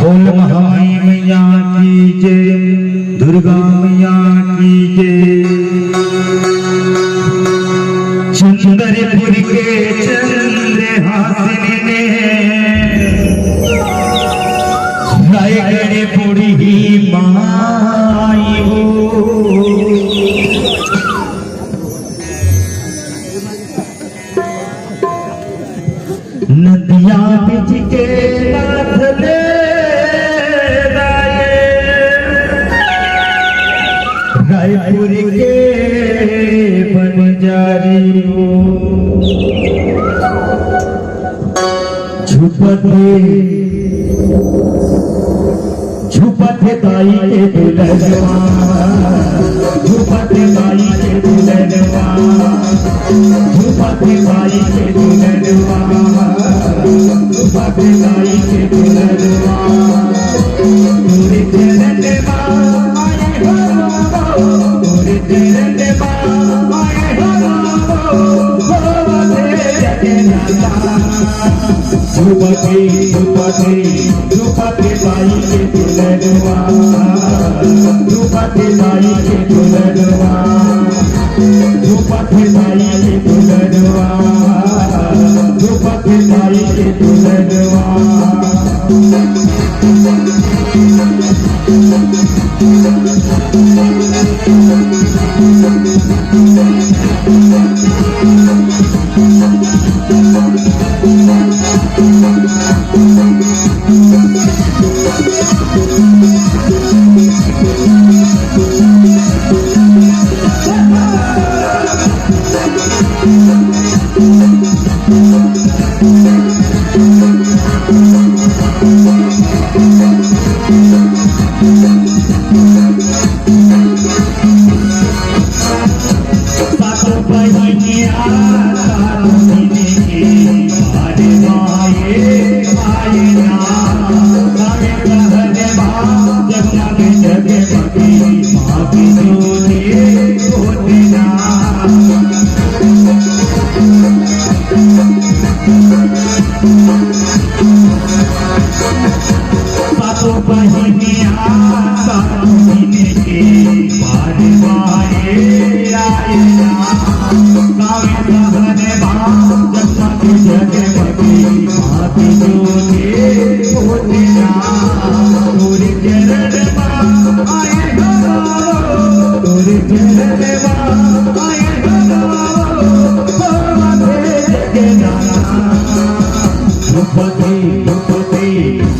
बोल महामाई मैया की जय, दुर्गा मैया की जय। चंद्रपुर के चंद्रहासिनी ने रायगढ़ ही माई हो। नदिया बिच के नाथ ले रायपुर के बनजारी हो। झुपते ताई के दुलरवा, झुपते ताई के दुलरवा, झुपते ताई के दुलरवा, झुपते ताई के दुलरवा। पूरे चरण आए हो, पूरे चरण आए हो, झुपते झुपते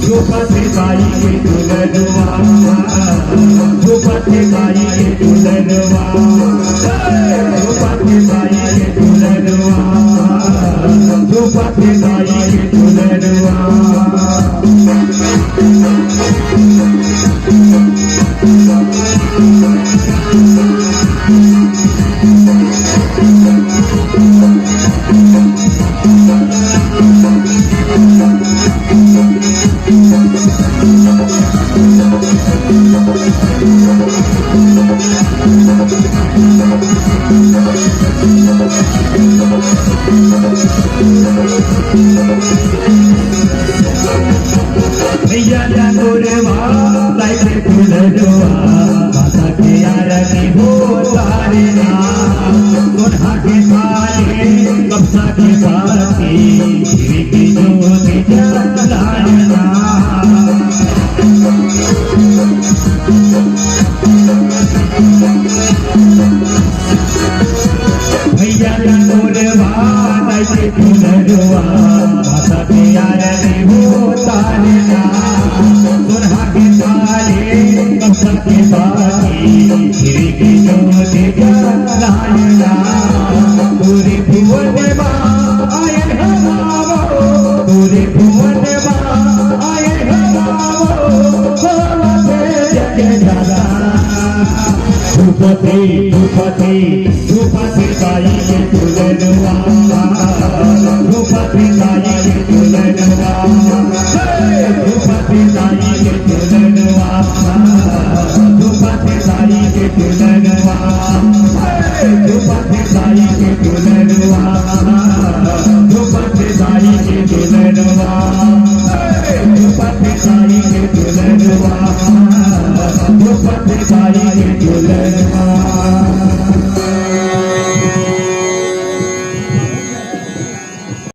झुपते ताई के दुलरवा, झुपते ताई के दुलरवा, झुपते ताई के दुलरवा, झुपते ताई के दुलरवा। दुलरवा, दुल्हनवा, वो पटवाई के दुल्हनवा।